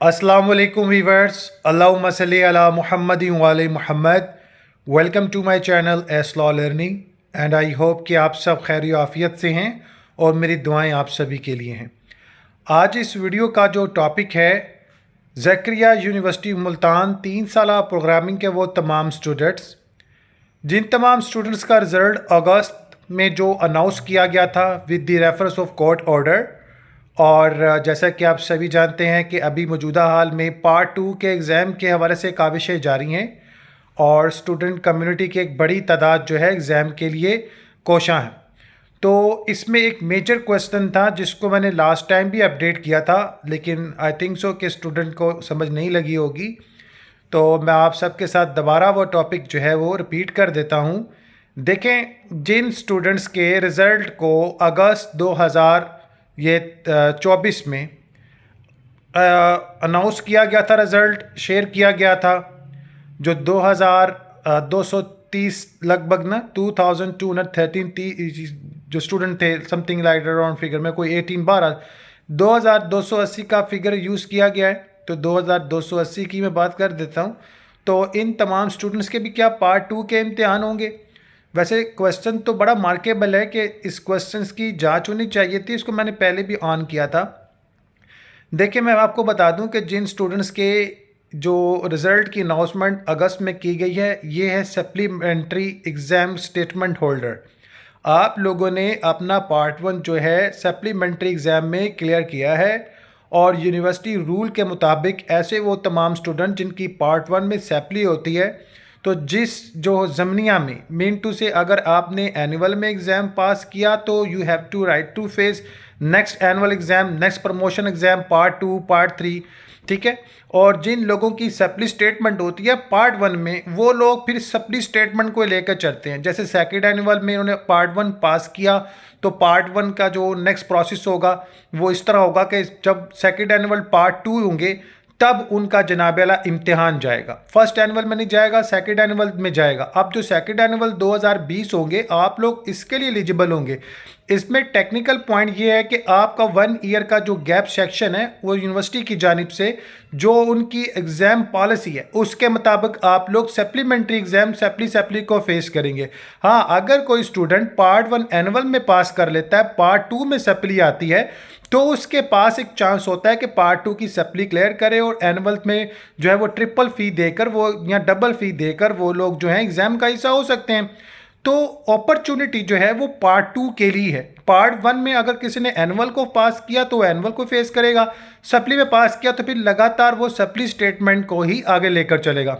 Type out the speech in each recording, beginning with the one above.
अस्सलाम वालेकुम वीवर्स, अल्लाहुम्मा सल्ली अला मुहम्मदिन व आले Muhammad. Welcome to my channel S law learning and I hope कि आप सब खैर आफियत से हैं और मेरी दुआएं आप सभी के लिए हैं। आज इस वीडियो का जो टॉपिक है, ज़करिया यूनिवर्सिटी मुल्तान 3 साला प्रोग्रामिंग के वो तमाम स्टूडेंट्स जिन तमाम स्टूडेंट्स का रिज़ल्ट अगस्त में जो अनाउंस किया गया था with the reference of court order, और जैसा कि आप सभी जानते हैं कि अभी मौजूदा हाल में पार्ट 2 के एग्ज़ाम के हवाले से काविशें जारी हैं और स्टूडेंट कम्युनिटी की एक बड़ी तादाद जो है एग्ज़ाम के लिए कोशां है। तो इसमें एक मेजर क्वेश्चन था जिसको मैंने लास्ट टाइम भी अपडेट किया था, लेकिन आई थिंक सो कि स्टूडेंट को समझ नहीं लगी होगी, तो मैं आप सबके साथ दोबारा वो टॉपिक जो है वो रिपीट कर देता हूँ। देखें, जिन स्टूडेंट्स के रिज़ल्ट को अगस्त 2024 में अनाउंस किया गया था, रिज़ल्ट शेयर किया गया था, जो 2230 लगभग ना 2213 जो स्टूडेंट थे, समथिंग लाइक अराउंड फिगर में कोई 2280 का फिगर यूज़ किया गया है। तो 2280 की मैं बात कर देता हूँ। तो इन तमाम स्टूडेंट्स के भी क्या पार्ट 2 के इम्तिहान होंगे? वैसे क्वेश्चन तो बड़ा मार्केबल है कि इस क्वेश्चन की जांच होनी चाहिए थी, इसको मैंने पहले भी ऑन किया था। देखिए, मैं आपको बता दूं कि जिन स्टूडेंट्स के जो रिज़ल्ट की अनाउंसमेंट अगस्त में की गई है, ये है सप्लीमेंट्री एग्ज़ाम स्टेटमेंट होल्डर। आप लोगों ने अपना पार्ट 1 जो है सप्लीमेंट्री एग्ज़ाम में क्लियर किया है और यूनिवर्सिटी रूल के मुताबिक ऐसे वो तमाम स्टूडेंट जिनकी पार्ट 1 में सप्ली होती है, तो जिस जो ज़मनिया में मीन टू से अगर आपने एनुअल में एग्ज़ाम पास किया तो you have to write to face next annual exam, next promotion exam, part 2, part 3, ठीक है। और जिन लोगों की सप्ली स्टेटमेंट होती है पार्ट 1 में, वो लोग फिर सप्ली स्टेटमेंट को लेकर चलते हैं। जैसे सेकेंड एनुअल में उन्होंने पार्ट 1 पास किया तो पार्ट 1 का जो नेक्स्ट प्रोसेस होगा वो इस तरह होगा कि जब सेकेंड एनुअल पार्ट 2 होंगे तब उनका जनाब वाला इम्तिहान जाएगा। फर्स्ट एनुअल में नहीं जाएगा, सेकेंड एनुअल में जाएगा। अब जो सेकेंड एनुअल 2020 होंगे, आप लोग इसके लिए एलिजिबल होंगे। इसमें टेक्निकल पॉइंट ये है कि आपका 1 ईयर का जो गैप सेक्शन है वो यूनिवर्सिटी की जानिब से जो उनकी एग्ज़ाम पॉलिसी है उसके मुताबिक आप लोग सप्लीमेंट्री एग्ज़ाम सप्ली को फेस करेंगे। हाँ, अगर कोई स्टूडेंट पार्ट 1 एनुअल में पास कर लेता है, पार्ट 2 में सप्ली आती है, तो उसके पास एक चांस होता है कि पार्ट 2 की सप्ली क्लियर करे और एनुअल में जो है वो ट्रिपल फ़ी देकर वो या डबल फ़ी देकर वो लोग जो है एग्ज़ाम का हिस्सा हो सकते हैं। तो अपॉर्चुनिटी जो है वो पार्ट 2 के लिए है। पार्ट 1 में अगर किसी ने एनुअल को पास किया तो एनुअल को फेस करेगा, सप्ली में पास किया तो फिर लगातार वो सप्ली स्टेटमेंट को ही आगे लेकर चलेगा।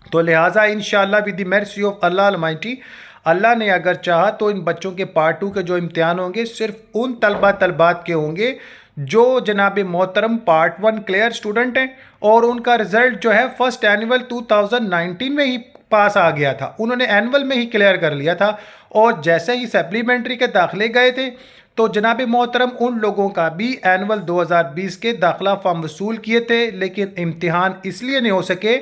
तो लिहाजा इंशाअल्लाह with the mercy of Allah almighty, अल्लाह ने अगर चाहा तो इन बच्चों के पार्ट 2 के जो इम्तिहान होंगे सिर्फ उन तलबात के होंगे जो जनाब मोहतरम पार्ट 1 क्लियर स्टूडेंट हैं और उनका रिजल्ट जो है फर्स्ट एनुअल 2019 में ही पास आ गया था, उन्होंने एनुअल में ही क्लियर कर लिया था और जैसे ही सप्लीमेंट्री के दाखिले गए थे तो जनाब मोहतरम उन लोगों का भी एनुअल 2020 के दाखिला फॉर्म वसूल किए थे, लेकिन इम्तिहान इसलिए नहीं हो सके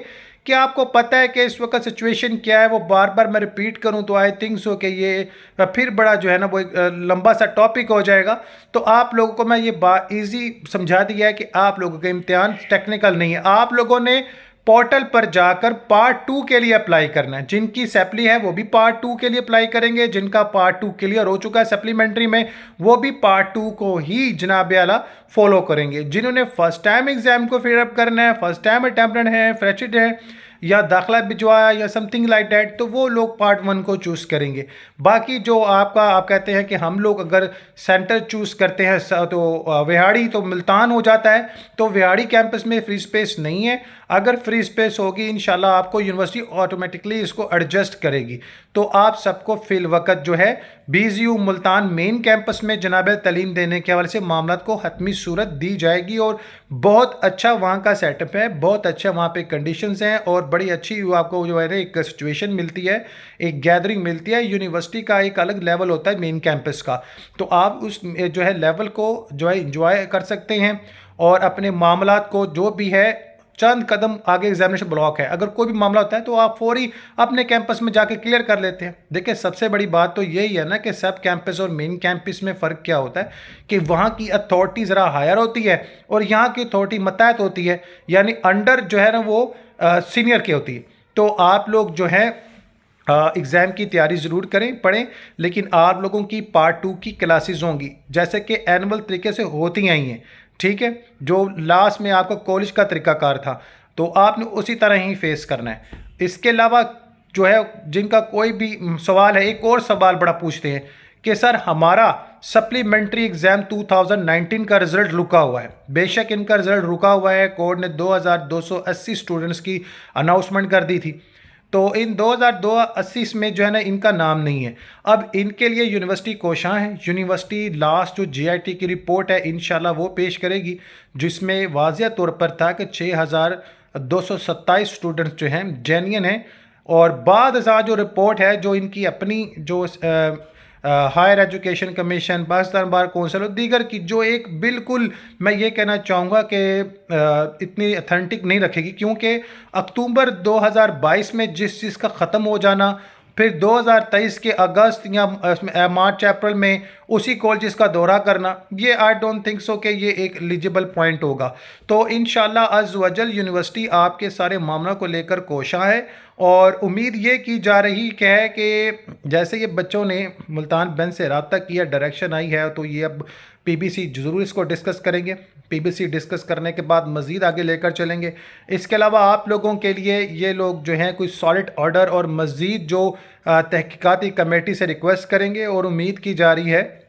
कि आपको पता है कि इस वक्त सिचुएशन क्या है। वो बार बार मैं रिपीट करूं तो आई थिंक सो कि ये फिर बड़ा जो है ना वो एक लंबा सा टॉपिक हो जाएगा। तो आप लोगों को मैं ये बात ईजी समझा दिया है कि आप लोगों के इम्तिहान टेक्निकल नहीं है। आप लोगों ने पोर्टल पर जाकर पार्ट 2 के लिए अप्लाई करना है। जिनकी सप्ली है वो भी पार्ट 2 के लिए अप्लाई करेंगे, जिनका पार्ट 2 क्लियर हो चुका है सप्लीमेंट्री में वो भी पार्ट 2 को ही जनाब आला फॉलो करेंगे। जिन्होंने फर्स्ट टाइम एग्जाम को फिल अप करना है, फर्स्ट टाइम अटेम्प्टेंट है, फ्रेशर है या दाखिला भिजवाया या समथिंग लाइक दैट, तो वो लोग पार्ट 1 को चूज़ करेंगे। बाकी जो आप कहते हैं कि हम लोग अगर सेंटर चूज़ करते हैं तो विहाड़ी तो मुल्तान हो जाता है, तो विहाड़ी कैंपस में फ्री स्पेस नहीं है। अगर फ्री स्पेस होगी इंशाल्लाह आपको यूनिवर्सिटी ऑटोमेटिकली इसको एडजस्ट करेगी। तो आप सबको फिल वक्त जो है BZU मुल्तान मेन कैंपस में जनाब तलीम देने के हवाले से मामला को हतमी सूरत दी जाएगी और बहुत अच्छा वहाँ का सेटअप है, बहुत अच्छा वहाँ पे कंडीशंस हैं और बड़ी अच्छी आपको जो है एक सिचुएशन मिलती है, एक गैदरिंग मिलती है। यूनिवर्सिटी का एक अलग लेवल होता है मेन कैंपस का, तो आप उस जो है लेवल को जो है इंजॉय कर सकते हैं और अपने मामलात को जो भी है चंद कदम आगे एग्जामिनेशन ब्लॉक है। अगर कोई भी मामला होता है तो आप फौरी अपने कैंपस में जाके क्लियर कर लेते हैं। देखिए सबसे बड़ी बात तो यही है ना कि सब कैंपस और मेन कैंपस में फ़र्क क्या होता है कि वहाँ की अथॉरिटी ज़रा हायर होती है और यहाँ की अथॉरिटी मतहत होती है, यानी अंडर जो है ना वो सीनियर की होती है। तो आप लोग जो है एग्ज़ाम की तैयारी ज़रूर करें, पढ़ें, लेकिन आप लोगों की पार्ट 2 की क्लासेस होंगी जैसे कि एनुअल तरीके से होती आई हैं, ठीक है। जो लास्ट में आपका कॉलेज का तरीकाकार था तो आपने उसी तरह ही फेस करना है। इसके अलावा जो है जिनका कोई भी सवाल है, एक और सवाल बड़ा पूछते हैं कि सर हमारा सप्लीमेंट्री एग्ज़ाम 2019 का रिज़ल्ट रुका हुआ है। बेशक इनका रिज़ल्ट रुका हुआ है, कोर्ट ने 2280 स्टूडेंट्स की अनाउंसमेंट कर दी थी, तो इन 2280 में जो है ना इनका नाम नहीं है। अब इनके लिए यूनिवर्सिटी कोशां है। यूनिवर्सिटी लास्ट जो जीआईटी की रिपोर्ट है इंशाल्लाह वो पेश करेगी, जिसमें वाज़िया तौर पर था कि 6227 स्टूडेंट्स जो हैं जेन्युइन हैं, और बाद जो रिपोर्ट है जो इनकी अपनी जो higher education commission, Pakistan bar council और दीगर की जो एक बिल्कुल मैं ये कहना चाहूँगा कि इतनी अथेंटिक नहीं रखेगी, क्योंकि अक्टूबर 2022 में जिस चीज़ का ख़त्म हो जाना, फिर 2023 के अगस्त या मार्च अप्रैल में उसी कॉलेजेस का दौरा करना, ये आई डोंट थिंक सो कि ये एक एलिजिबल पॉइंट होगा। तो इंशाल्लाह अज़्ज़ वजल यूनिवर्सिटी आपके सारे मामलों को लेकर कोशां है, और उम्मीद ये की जा रही है कि जैसे ये बच्चों ने मुल्तान बेंच से रब्ता किया, डायरेक्शन आई है, तो ये अब पीबीसी ज़रूर इसको डिस्कस करेंगे। पीबीसी डिस्कस करने के बाद मज़ीद आगे लेकर चलेंगे। इसके अलावा आप लोगों के लिए ये लोग जो हैं कोई सॉलिड ऑर्डर और मज़ीद जो तहकीकाती कमेटी से रिक्वेस्ट करेंगे, और उम्मीद की जा रही है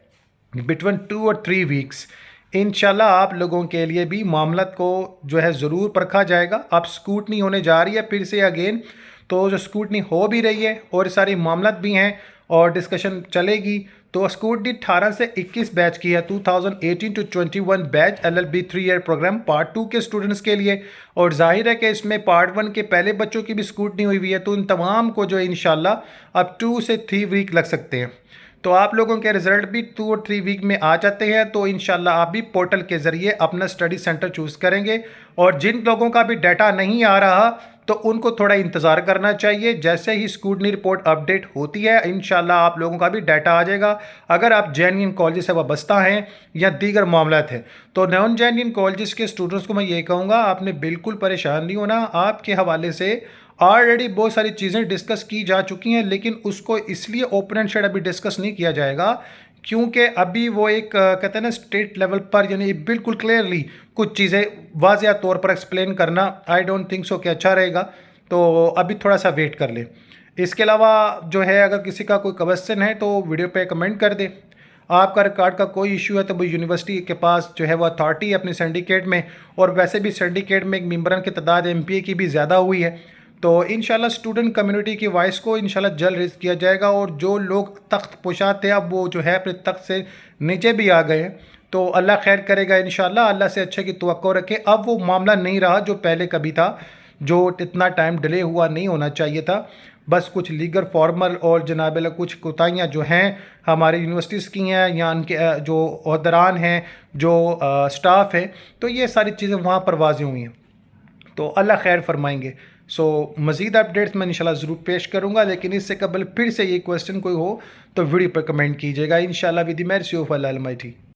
बिटवीन 2 और 3 वीक्स इंशाल्लाह आप लोगों के लिए भी मामला को जो है ज़रूर परखा जाएगा। अब स्कूटनी होने जा रही है फिर से अगेन, तो जो स्कूटनी हो भी रही है और सारी मामलत भी हैं और डिस्कशन चलेगी। तो स्कूटनी 18 से 21 बैच की है, 2018 to 21 batch LLB 3 year program part 2 के स्टूडेंट्स के लिए, और जाहिर है कि इसमें पार्ट 1 के पहले बच्चों की भी स्कूटनी हुई हुई है, तो इन तमाम को जो इंशाल्लाह अब 2 से 3 वीक लग सकते हैं। तो आप लोगों के रिज़ल्ट भी 2 और 3 वीक में आ जाते हैं, तो इंशाल्लाह आप भी पोर्टल के ज़रिए अपना स्टडी सेंटर चूज़ करेंगे। और जिन लोगों का भी डाटा नहीं आ रहा तो उनको थोड़ा इंतज़ार करना चाहिए, जैसे ही स्कूटनी रिपोर्ट अपडेट होती है इंशाल्लाह आप लोगों का भी डाटा आ जाएगा। अगर आप जेन्युइन कॉलेज से वाबस्ता हैं या दीगर मामला थे, तो नॉन जेन्युइन कॉलेज के स्टूडेंट्स को मैं ये कहूँगा आपने बिल्कुल परेशान नहीं होना। आपके हवाले से ऑलरेडी बहुत सारी चीज़ें डिस्कस की जा चुकी हैं, लेकिन उसको इसलिए ओपन एंड शेड अभी डिस्कस नहीं किया जाएगा क्योंकि अभी वो एक कहते हैं ना स्टेट लेवल पर, यानी बिल्कुल क्लियरली कुछ चीज़ें वाज़िया तौर पर एक्सप्लेन करना आई डोंट थिंक सो कि अच्छा रहेगा। तो अभी थोड़ा सा वेट कर लें। इसके अलावा जो है अगर किसी का कोई क्वेश्चन है तो वीडियो पे कमेंट कर दे। आपका रिकॉर्ड का कोई इशू है तो वो यूनिवर्सिटी के पास जो है वो अथॉरिटी है अपनी सिंडिकेट में, और वैसे भी सिंडिकेट में एक मेंबरन की तादाद MPA की भी ज़्यादा हुई है, तो इंशाल्लाह स्टूडेंट कम्युनिटी की वॉइस को इंशाल्लाह जल्द रेज़ किया जाएगा। और जो लोग तख्त पोशा थे अब वो जो है अपने तख्त से नीचे भी आ गए हैं, तो अल्लाह खैर करेगा इंशाल्लाह। अल्लाह से अच्छे की तवक्को रखे। अब वो मामला नहीं रहा जो पहले कभी था, जो इतना टाइम डिले हुआ नहीं होना चाहिए था। बस कुछ लीगल फॉर्मल और जनाब कुछ कोताहियाँ जो हैं हमारी यूनिवर्सिटीज़ की हैं या उनके जो ओहदेरान हैं, जो स्टाफ है, तो ये सारी चीज़ें वहाँ पर वाज़ेह हुई हैं। तो अल्लाह खैर फरमाएंगे। सो मज़ीद अपडेट्स मैं इंशाल्लाह ज़रूर पेश करूँगा, लेकिन इससे कबल फिर से ये क्वेश्चन कोई हो तो वीडियो पर कमेंट कीजिएगा इंशाल्लाह with the mercy of Allah Almighty.